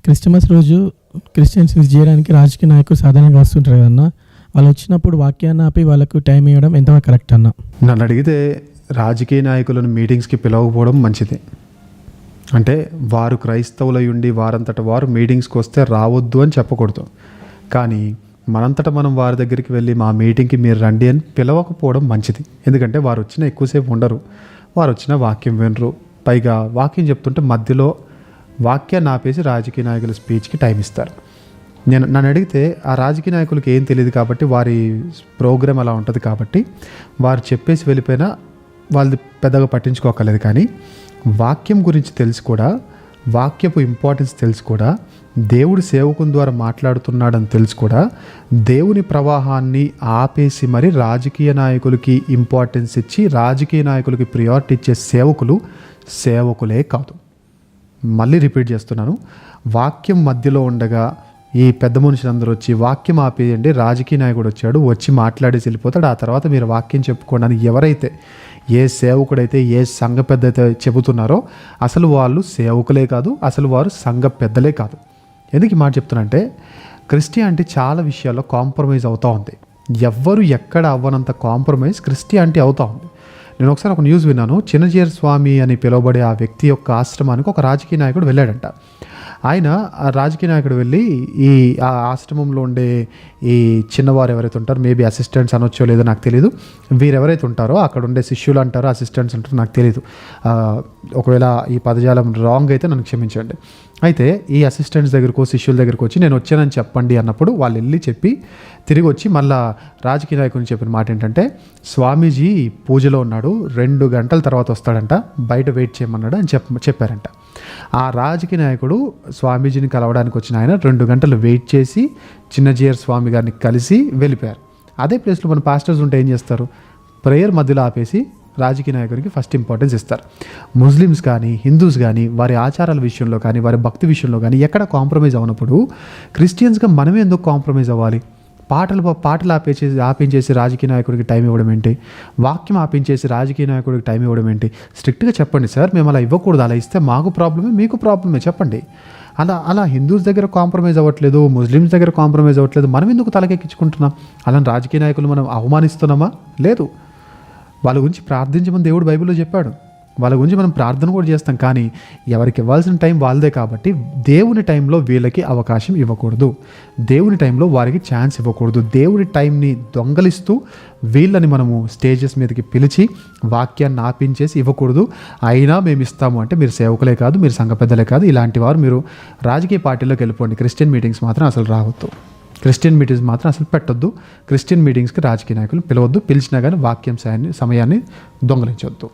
Christmas రోజు Christians visit చేయడానికి రాజకీయ నాయకులు సాధారణంగా వస్తుంటారు కదన్నా. వాళ్ళు వచ్చినప్పుడు వాక్యాన్ని ఆపి వాళ్ళకు టైం ఇవ్వడం ఎంతవరకు కరెక్ట్ అన్న? నన్ను అడిగితే రాజకీయ నాయకులను మీటింగ్స్కి పిలవకపోవడం మంచిది. అంటే వారు క్రైస్తవులై ఉండి వారంతట వారు మీటింగ్స్కి వస్తే రావద్దు అని చెప్పకూడదు. కానీ మనంతట మనం వారి దగ్గరికి వెళ్ళి మా మీటింగ్కి మీరు రండి అని పిలవకపోవడం మంచిది. ఎందుకంటే వారు వచ్చిన ఎక్కువసేపు ఉండరు, వారు వచ్చిన వాక్యం వినరు. పైగా వాక్యం చెప్తుంటే మధ్యలో వాక్యాన్ని ఆపేసి రాజకీయ నాయకుల స్పీచ్కి టైం ఇస్తారు. నన్ను అడిగితే ఆ రాజకీయ నాయకులకి ఏం తెలియదు కాబట్టి, వారి ప్రోగ్రామ్ అలా ఉంటుంది కాబట్టి వారు చెప్పేసి వెళ్ళిపోయినా వాళ్ళు పెద్దగా పట్టించుకోకలేదు. కానీ వాక్యం గురించి తెలిసి కూడా, వాక్యపు ఇంపార్టెన్స్ తెలిసి కూడా, దేవుడు సేవకుని ద్వారా మాట్లాడుతున్నాడని తెలిసి కూడా దేవుని ప్రవాహాన్ని ఆపేసి మరి రాజకీయ నాయకులకి ఇంపార్టెన్స్ ఇచ్చి రాజకీయ నాయకులకి ప్రియారిటీ ఇచ్చే సేవకులే కాదు. మళ్ళీ రిపీట్ చేస్తున్నాను, వాక్యం మధ్యలో ఉండగా ఈ పెద్ద మనుషులందరూ వచ్చి వాక్యం ఆపేయండి, రాజకీయ నాయకుడు వచ్చాడు వచ్చి మాట్లాడేసి వెళ్ళిపోతాడు, ఆ తర్వాత మీరు వాక్యం చెప్పుకోండి అని ఎవరైతే, ఏ సేవకుడైతే, ఏ సంఘ పెద్ద అయితే చెబుతున్నారో అసలు వాళ్ళు సేవకులే కాదు, అసలు వారు సంఘ పెద్దలే కాదు. ఎందుకు ఈ మాట చెప్తున్నానంటే, క్రిస్టియానిటీ చాలా విషయాల్లో కాంప్రమైజ్ అవుతూ ఉంది. ఎవ్వరు ఎక్కడ అవ్వనంత కాంప్రమైజ్ క్రిస్టియానిటీ అవుతూ ఉంది. నేను ఒకసారి ఒక న్యూస్ విన్నాను. చిన్నజీర స్వామి అని పిలువబడే ఆ వ్యక్తి యొక్క ఆశ్రమానికి ఒక రాజకీయ నాయకుడు వెళ్ళాడంట. ఆయన ఆ రాజకీయ నాయకుడు వెళ్ళి ఆ ఆశ్రమంలో ఉండే ఈ చిన్నవారు ఎవరైతే ఉంటారో, మేబీ అసిస్టెంట్స్ అనొచ్చో లేదో నాకు తెలియదు, వీరెవరైతే ఉంటారో అక్కడ ఉండే శిష్యులు అంటారో అసిస్టెంట్స్ అంటారో నాకు తెలియదు, ఒకవేళ ఈ పదజాలం రాంగ్ అయితే నన్ను క్షమించండి. అయితే ఈ అసిస్టెంట్స్ దగ్గరకు, శిష్యుల దగ్గరకు వచ్చి నేను వచ్చానని చెప్పండి అన్నప్పుడు వాళ్ళు వెళ్ళి చెప్పి తిరిగి వచ్చి మళ్ళా రాజకీయ నాయకుని చెప్పిన మాట ఏంటంటే, స్వామీజీ పూజలో ఉన్నాడు, 2 గంటల తర్వాత వస్తాడంట, బయట వెయిట్ చేయమన్నాడు అని చెప్పారంట. ఆ రాజకీయ నాయకుడు స్వామీజీని కలవడానికి వచ్చిన ఆయన 2 గంటలు వెయిట్ చేసి చిన్నజీయర్ స్వామి గారిని కలిసి వెళ్ళిపోయారు. అదే ప్లేస్లో మన పాస్టర్స్ ఉంటే ఏం చేస్తారు? ప్రేయర్ మధ్యలో ఆపేసి రాజకీయ నాయకుడికి ఫస్ట్ ఇంపార్టెన్స్ ఇస్తారు. ముస్లిమ్స్ కానీ, హిందూస్ కానీ, వారి ఆచారాల విషయంలో కానీ, వారి భక్తి విషయంలో కానీ ఎక్కడ కాంప్రమైజ్ అవునప్పుడు క్రిస్టియన్స్గా మనమే ఎందుకు కాంప్రమైజ్ అవ్వాలి? పాటలు ఆపించేసి రాజకీయ నాయకుడికి టైం ఇవ్వడం ఏంటి? వాక్యం ఆపించేసి రాజకీయ నాయకుడికి టైం ఇవ్వడం ఏంటి? స్ట్రిక్ట్గా చెప్పండి సార్, మేము అలా ఇవ్వకూడదు, అలా ఇస్తే మాకు ప్రాబ్లమే, మీకు ప్రాబ్లమే, చెప్పండి. అలా హిందూస్ దగ్గర కాంప్రమైజ్ అవ్వట్లేదు, ముస్లిమ్స్ దగ్గర కాంప్రమైజ్ అవ్వట్లేదు, మనం ఎందుకు తలకెక్కించుకుంటున్నాం? అలా రాజకీయ నాయకులు మనం అవమానిస్తున్నామా? లేదు. వాళ్ళ గురించి ప్రార్థించమని దేవుడు బైబిల్లో చెప్పాడు, వాళ్ళ గురించి మనం ప్రార్థన కూడా చేస్తాం. కానీ ఎవరికి ఇవ్వాల్సిన టైం వాళ్ళదే కాబట్టి దేవుని టైంలో వీళ్ళకి అవకాశం ఇవ్వకూడదు, దేవుని టైంలో వారికి ఛాన్స్ ఇవ్వకూడదు. దేవుని టైంని దొంగలిస్తూ వీళ్ళని మనము స్టేజెస్ మీదకి పిలిచి వాక్యాన్ని ఆపించేసి ఇవ్వకూడదు. అయినా మేము ఇస్తాము అంటే మీరు సేవకులే కాదు, మీరు సంఘ పెద్దలే కాదు, ఇలాంటి వారు మీరు రాజకీయ పార్టీలోకి వెళ్ళిపోండి. క్రిస్టియన్ మీటింగ్స్ మాత్రం అసలు రావద్దు, క్రిస్టియన్ మీటింగ్స్ మాత్రం అసలు పెట్టొద్దు. క్రిస్టియన్ మీటింగ్స్కి రాజకీయ నాయకులు పిలవద్దు, పిలిచినా కానీ వాక్యం సమయాన్ని దొంగలించవద్దు.